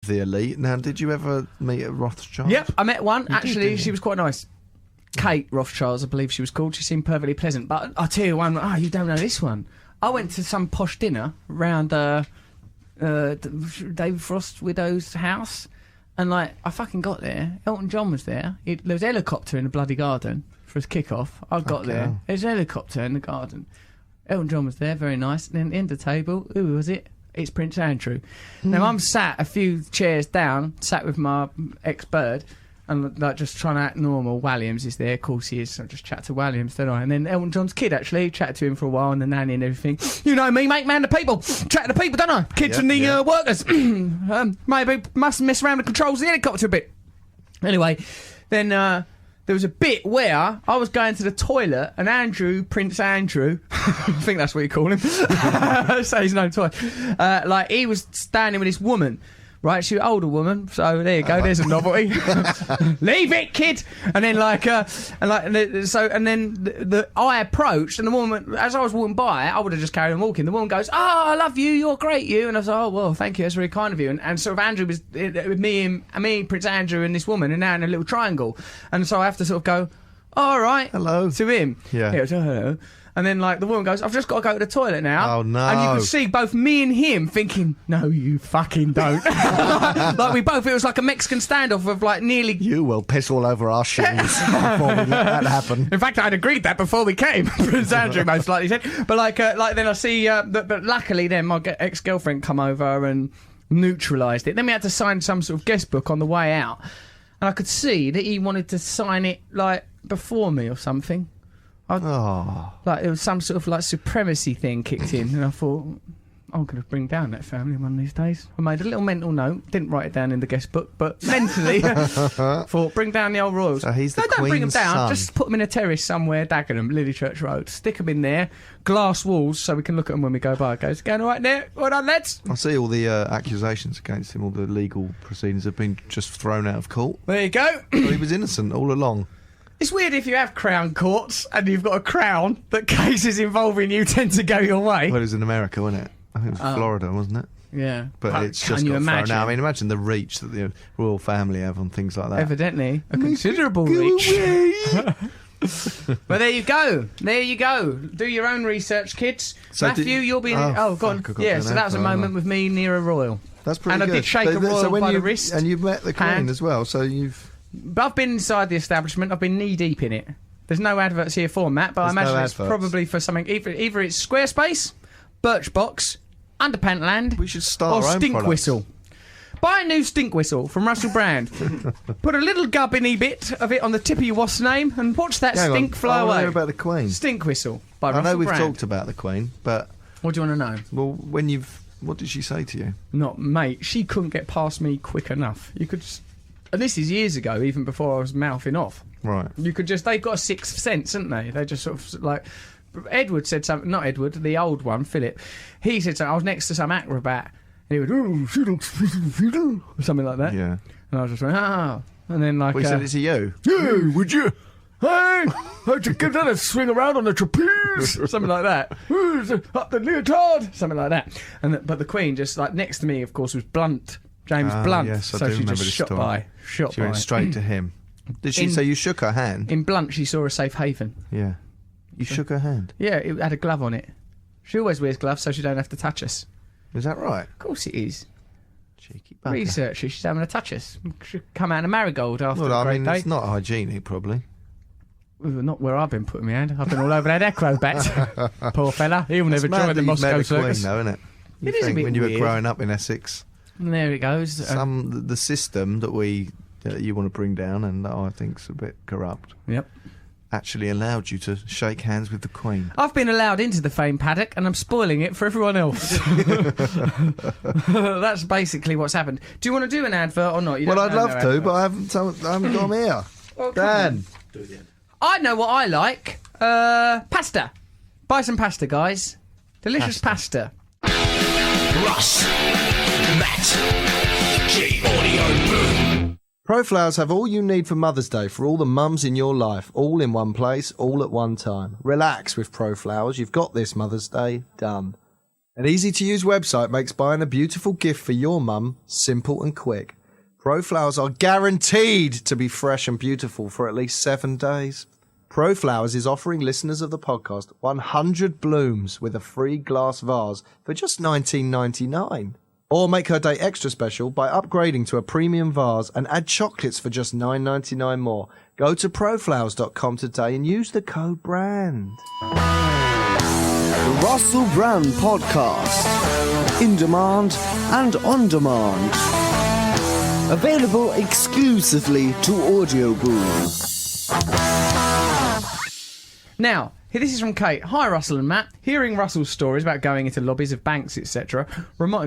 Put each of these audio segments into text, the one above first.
the elite. Now, did you ever meet a Rothschild? Yep, I met one. You Actually, did, she was quite nice. Kate Rothschild, I believe she was called. She seemed perfectly pleasant. But I'll tell you one, you don't know this one. I went to some posh dinner round David Frost's widow's house, and I fucking got there. Elton John was there. There was a helicopter in the bloody garden for his kick-off. I got there. There's a helicopter in the garden. Elton John was there, very nice. And then at the end of the table, who was it? It's Prince Andrew. Now, I'm sat a few chairs down, sat with my ex-bird, and just trying to act normal. Williams is there, of course he is. So I just chat to Williams, don't I? And then Elton John's kid, actually, chatted to him for a while, and the nanny and everything. You know me, mate, man, the people. Chat to the people, don't I? Kids and the workers. Maybe must mess around the controls of the helicopter a bit. Anyway, then there was a bit where I was going to the toilet, and Prince Andrew, I think that's what you call him, say his name twice, he was standing with this woman. Right, she's an older woman, so there you go. There's a novelty. Leave it, kid. And then I approached, and the woman, as I was walking by, I would have just carried on walking. The woman goes, "Oh, I love you. You're great, you." And I was like, "Oh, well, thank you. That's very kind of you." And sort of Andrew was with me, Prince Andrew, and this woman, and now in a little triangle. And so I have to sort of go, "All right, hello," to him. Yeah. He goes, "Oh, hello." And then, the woman goes, "I've just got to go to the toilet now." Oh, no. And you could see both me and him thinking, "No, you fucking don't." It was like a Mexican standoff of, nearly... You will piss all over our shoes before we let that happen. In fact, I'd agreed that before we came. Prince Andrew most likely said. But, then I see... but luckily, then, my ex-girlfriend come over and neutralised it. Then we had to sign some sort of guest book on the way out. And I could see that he wanted to sign it, before me or something. It was some sort of supremacy thing kicked in, and I thought, I'm going to bring down that family one of these days. I made a little mental note, didn't write it down in the guest book, but mentally thought, bring down the old royals. So he's the Don't bring them down, son. just put them in a terrace somewhere, Dagenham, Lily Church Road, stick them in there, glass walls so we can look at them when we go by. Goes, going all right there? Well done, lads. I see all the accusations against him, all the legal proceedings have been just thrown out of court. There you go. Well, he was innocent all along. It's weird if you have crown courts and you've got a crown that cases involving you tend to go your way. Well, it was in America, wasn't it? I think it was Florida, wasn't it? Yeah. But it's just got thrown out. I mean, imagine the reach that the royal family have on things like that. Evidently, a considerable reach. But there you go. There you go. Do your own research, kids. So Matthew, you'll be... go on. Yeah, so that was a moment with me near a royal. That's pretty good. And I did shake a royal by the wrist. And you've met the Queen as well, so you've... But I've been inside the establishment. I've been knee-deep in it. There's no adverts here for Matt, but I imagine it's probably for something... Either it's Squarespace, Birchbox, Underpantland, we should start or our own Stink products. Whistle. Buy a new Stink Whistle from Russell Brand. Put a little gubbiny bit of it on the tip of your wasp's name and watch that stink fly away. I want to know about the Queen. Stink Whistle by Russell Brand. I know we've talked about the Queen, but... What do you want to know? Well, what did she say to you? Mate, she couldn't get past me quick enough. You could just... And this is years ago, even before I was mouthing off. Right. You could just... They've got a sixth sense, haven't they? They just sort of Edward said something... Not Edward, the old one, Philip. He said something. I was next to some acrobat. And he went... Oh, she looks... Something like that. Yeah. And I was just went... And then he said it to you? Hey, would you... Hey, how'd you give that a swing around on the trapeze? Or something like that. Up the leotard. Something like that. But the Queen just, next to me, of course, was Blunt. James Blunt. Yes, I so do she remember just this shot story. by. She went straight to him. Did she say you shook her hand? In Blunt, she saw a safe haven. Yeah. You shook her hand? Yeah, it had a glove on it. She always wears gloves so she don't have to touch us. Is that right? Of course it is. Cheeky bugger. Research her, she's having to touch us. She'll come out in a marigold after a great day. It's not hygienic, probably. Not where I've been putting my hand. I've been all over that acrobat. Poor fella. He'll never join the Moscow circus. Though, isn't it? It is a bit when you were weird. growing up in Essex. And there it goes. The system that you want to bring down, and that I think's a bit corrupt. Yep. Actually allowed you to shake hands with the Queen. I've been allowed into the fame paddock, and I'm spoiling it for everyone else. That's basically what's happened. Do you want to do an advert or not? I'd love to, but I haven't got them here. Well, Dan. I know what I like. Pasta. Buy some pasta, guys. Delicious pasta. Russ, Matt, G Audio Boom. ProFlowers have all you need for Mother's Day for all the mums in your life, all in one place, all at one time. Relax with ProFlowers. You've got this Mother's Day done. An easy-to-use website makes buying a beautiful gift for your mum simple and quick. ProFlowers are guaranteed to be fresh and beautiful for at least 7 days. ProFlowers is offering listeners of the podcast 100 blooms with a free glass vase for just $19.99. Or make her day extra special by upgrading to a premium vase and add chocolates for just $9.99 more. Go to proflowers.com today and use the code BRAND. The Russell Brand Podcast. In demand and on demand. Available exclusively to Audio Boom. Now, this is from Kate. Hi, Russell and Matt. Hearing Russell's stories about going into lobbies of banks, etc.,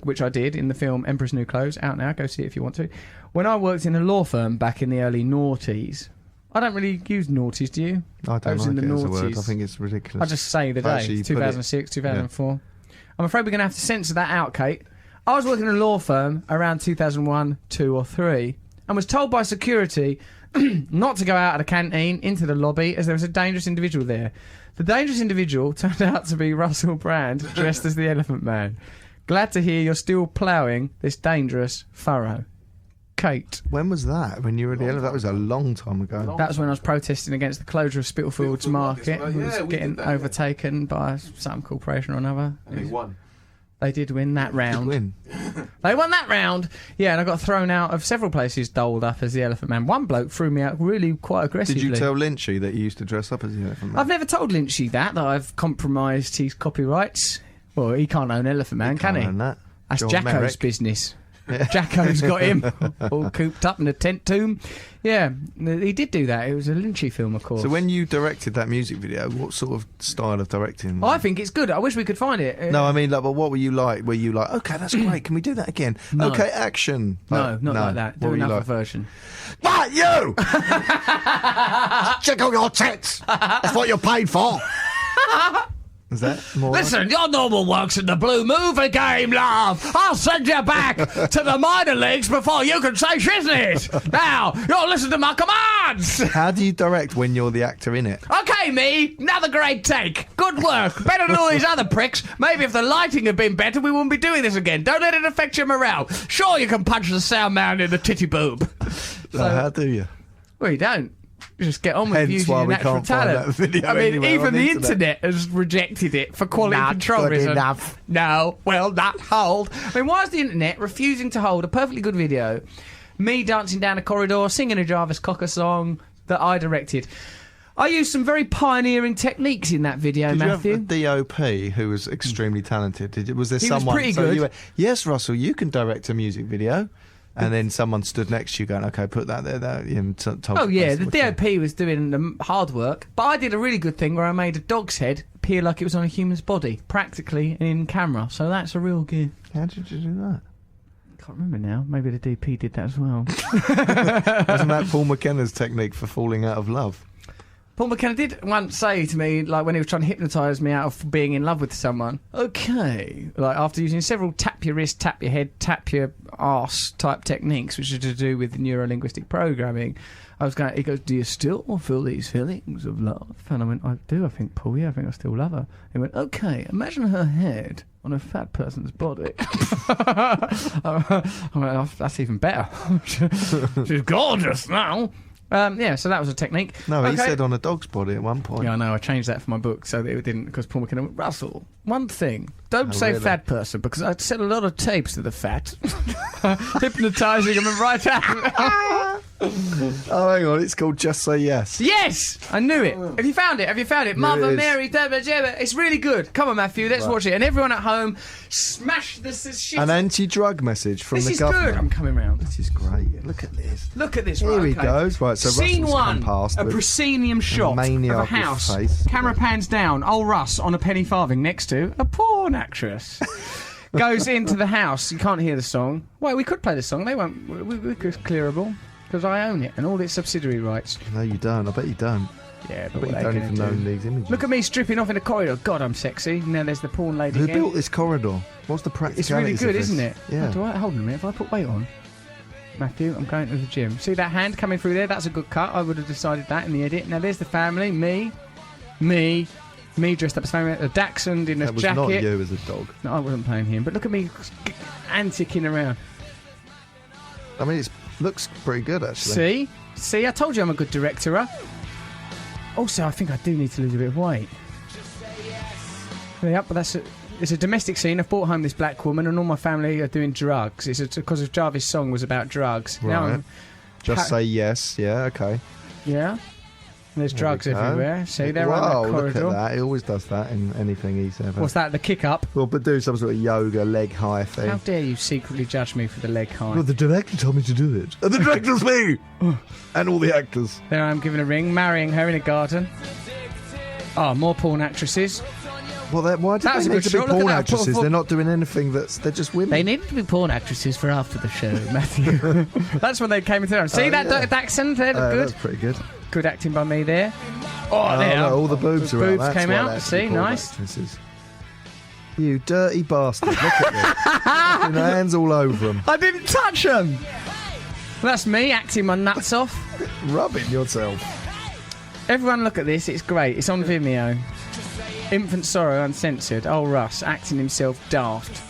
which I did in the film Emperor's New Clothes, out now, go see it if you want to, when I worked in a law firm back in the early noughties. I don't really use noughties, do you? I don't was like in it the as a word. I noughties. think it's ridiculous. I just say the Actually, day. you put 2006, 2004. I'm afraid we're going to have to censor that out, Kate. I was working in a law firm around 2001, 2 or 3 and was told by security not to go out of the canteen into the lobby as there was a dangerous individual there. The dangerous individual turned out to be Russell Brand, dressed as the Elephant Man. Glad to hear you're still ploughing this dangerous furrow. Kate. When was that? When you were at the elephant? That was a long time ago. That was when I was protesting against the closure of Spitalfields Market. Market, It was yeah, we getting did that, yeah. overtaken by some corporation or another. And he won. They did win that round. Win. They won that round. Yeah, and I got thrown out of several places, doled up as the Elephant Man. One bloke threw me out really quite aggressively. Did you tell Lynchy that you used to dress up as the elephant man? I've never told Lynchy that I've compromised his copyrights. Well, he can't own Elephant Man, can he? Can't own that. That's John Jacko's Merrick. business. Jacko's got him all cooped up in a tent tomb. Yeah, he did do that. It was a Lynchy film, of course. So when you directed that music video, what sort of style of directing? I think it's good. I wish we could find it. No, I mean, like, but what were you like? Were you like, okay, that's great, can we do that again? No. Okay, action. No, not like that. What Do were you another like? version. Right, you! Check out your tits! That's what you're paid for! Is that more? Listen, your normal work's in the blue movie game, love. I'll send you back to the minor leagues before you can say shiznit. Now, you'll listen to my commands. How do you direct when you're the actor in it? Okay, me, another great take. Good work. Better than all these other pricks. Maybe if the lighting had been better, we wouldn't be doing this again. Don't let it affect your morale. Sure, you can punch the sound man in the titty boob. How do you? Well, you don't. You just get on with Hence using why your we natural can't find talent. that video I mean, anywhere even on the the internet. internet has rejected it for quality Not control good reasons. enough. No, will not hold. I mean, why is the internet refusing to hold a perfectly good video? Me dancing down a corridor, singing a Jarvis Cocker song that I directed. I used some very pioneering techniques in that video, Did Matthew. you have a DOP who was extremely talented? Was there He was someone? pretty so good. You went, yes, Russell, you can direct a music video. And then someone stood next to you going, okay, put that there. Oh, yeah, the DOP was doing the hard work. But I did a really good thing where I made a dog's head appear like it was on a human's body, practically and in camera. So that's a real gift. How did you do that? Can't remember now. Maybe the DP did that as well. Wasn't that Paul McKenna's technique for falling out of love? Paul McKenna did once say to me, like when he was trying to hypnotise me out of being in love with someone, okay, like after using several tap your wrist, tap your head, tap your arse type techniques, which are to do with neuro-linguistic programming, he goes, do you still feel these feelings of love? And I went, I do, I think, Paul, yeah, I think I still love her. He went, okay, imagine her head on a fat person's body. I went, oh, that's even better. She's gorgeous now. Yeah, so that was a technique. No, he Okay. said on a dog's body at one point. Yeah, I know. I changed that for my book so that it didn't, because Paul McKenna went, Russell, one thing, don't say really? fat person, because I sell a lot of tapes to the fat. Hypnotising them right out. Oh, hang on, it's called Just Say Yes. Yes! I knew it. Have you found it? Have you found it? Mother it is. Mary, it's really good. Come on, Matthew, let's watch it. And everyone at home, smash this shit. An anti-drug message from This the is government. good. I'm coming round. This is great. Look at this. Look at this. Here right, he okay. goes. Right, so Scene Russell's one, come past a with proscenium shot of a maniacal house. face. Camera pans down. Old Russ on a penny farthing next to a porn actress. Goes into the house. You can't hear the song. Well, we could play the song. They won't. We could clearable because I own it and all its subsidiary rights. No, you don't. I bet you don't. Yeah, I but bet you what don't they even gonna know do? these images. Look at me stripping off in the corridor. God, I'm sexy. Now there's the porn lady Who again. built this corridor? What's the It's practicalities really good, of this? isn't it? Yeah. Do I hold on a minute? If I put weight on, Matthew, I'm going to the gym. See that hand coming through there? That's a good cut. I would have decided that in the edit. Now there's the family. Me, Me dressed up as a dachshund in a That was jacket. not you as a dog. No, I wasn't playing him. But look at me anticing around. I mean, it looks pretty good, actually. See, I told you I'm a good director. Huh? Also, I think I do need to lose a bit of weight. Yeah, but it's a domestic scene. I've brought home this black woman, and all my family are doing drugs. It's because of Jarvis' song was about drugs. Right. Now Just say yes. Yeah, okay. yeah. And there's drugs everywhere. See, they're wow, around that corridor. look at that. He always does that in anything he's ever... What's that? The kick up? Well, but do some sort of yoga, leg high thing. How dare you secretly judge me for the leg high? Well, the director told me to do it. And the director's me! And all the actors. There I am giving a ring, marrying her in a garden. Oh, more porn actresses. Well, why do That was they a need good to be shot. Look at porn that. actresses? They're not doing anything they're just women. They needed to be porn actresses for after the show, Matthew. That's when they came into town. See that yeah. Dachshund? They look good. That's pretty good. Good acting by me there. Oh, there. no, all the boobs The are out. boobs That's came why out. they have to See, be porn nice. actresses. You dirty bastard. Look at you. Your hands all over them. I didn't touch them. That's me acting my nuts off. Rubbing yourself. Everyone look at this. It's great. It's on Vimeo. Infant Sorrow Uncensored. Oh, Russ acting himself daft.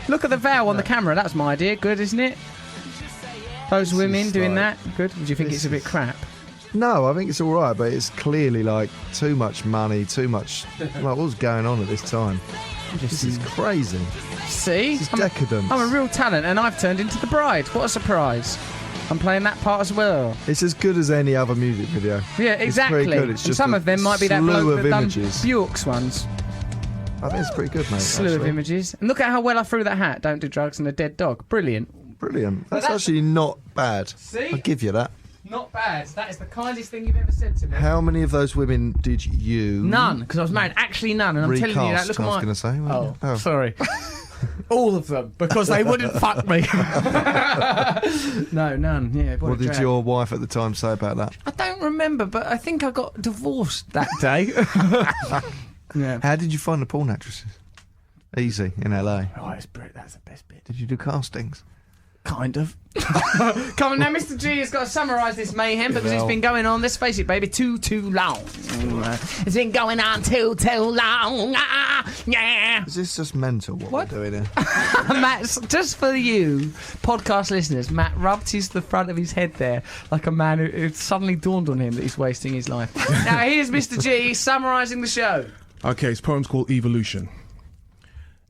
Look at the vow on the camera. That's my idea. Good, isn't it? Those women doing that. Good. Or do you think it's a bit crap? No, I think it's all right, but it's clearly like too much money, too much. Like, what was going on at this time? This is crazy. See? This is decadence. I'm a real talent, and I've turned into the bride. What a surprise. I'm playing that part as well. It's as good as any other music video. Yeah, exactly. It's pretty good. It's And just some a of them might be that slew bloke of that done images. Bjork's ones. I think it's pretty good, mate. Slew of actually. images. And look at how well I threw that hat. Don't do drugs and a dead dog. Brilliant. Brilliant. That's that's- actually not bad. See? I'll give you that. Not bad. That is the kindest thing you've ever said to me. How many of those women did you None, because I was married. Actually, none. And I'm recast? telling you that. Look at I was my. going to say. weren't you? Sorry. All of them, because they wouldn't fuck me. No, none. Yeah. What did your wife at the time say about that? I don't remember, but I think I got divorced that day. Yeah. How did you find the porn actresses? Easy in LA. Oh, it's great. That's the best bit. Did you do castings? Kind of. Come on now, Mr. G has got to summarise this mayhem because it's been going on, let's face it, baby, too long. It's been going on too long. Yeah. Is this just mental what we're doing here? Matt, just for you, podcast listeners, Matt rubbed the front of his head there like a man who it suddenly dawned on him that he's wasting his life. Now, here's Mr. G summarising the show. Okay, his poem's called Evolution.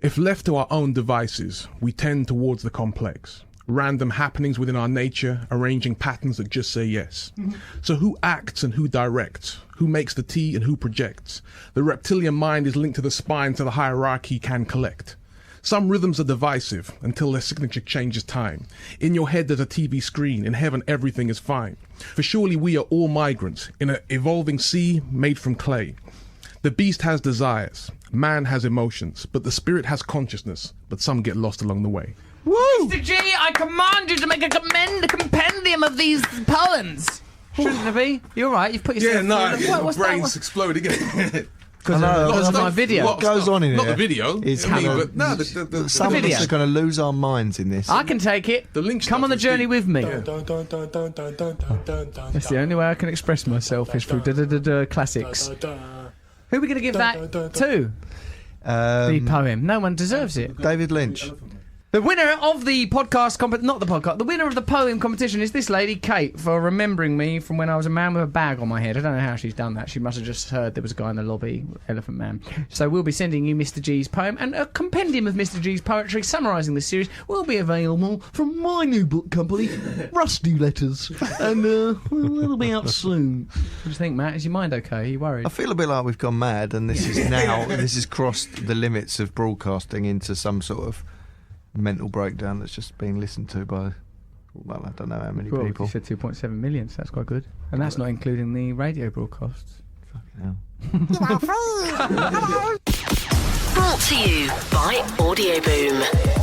If left to our own devices, we tend towards the complex. Random happenings within our nature, arranging patterns that just say yes. So who acts and who directs? Who makes the tea and who projects? The reptilian mind is linked to the spine so the hierarchy can collect. Some rhythms are divisive until their signature changes time. In your head there's a TV screen, in heaven everything is fine. For surely we are all migrants in an evolving sea made from clay. The beast has desires, man has emotions, but the spirit has consciousness, but some get lost along the way. Woo! Mr. G, I command you to make a compendium of these poems. Shouldn't there be? You're right, you've put yourself through them. What's that one? exploding. Because of my video. What goes on in Not here the video. is I mean, how- but no, the Some of video. us are going to lose our minds in this. I can take it. The link Come on the stuff is journey deep. with me. Yeah. That's the only way I can express myself is through classics. Who are we going to give that to? The poem. No one deserves it. David Lynch. The winner of the podcast, the winner of the poem competition is this lady, Kate, for remembering me from when I was a man with a bag on my head. I don't know how she's done that. She must have just heard there was a guy in the lobby, Elephant Man. So we'll be sending you Mr. G's poem, and a compendium of Mr. G's poetry summarising this series will be available from my new book company, Rusty Letters, and it'll be out soon. What do you think, Matt? Is your mind okay? Are you worried? I feel a bit like we've gone mad, and this has crossed the limits of broadcasting into some sort of mental breakdown that's just being listened to by, well, I don't know how many Well, people. you said 2.7 million, so that's quite good. And that's not including the radio broadcasts. Fucking hell. Brought to you by Audio Boom.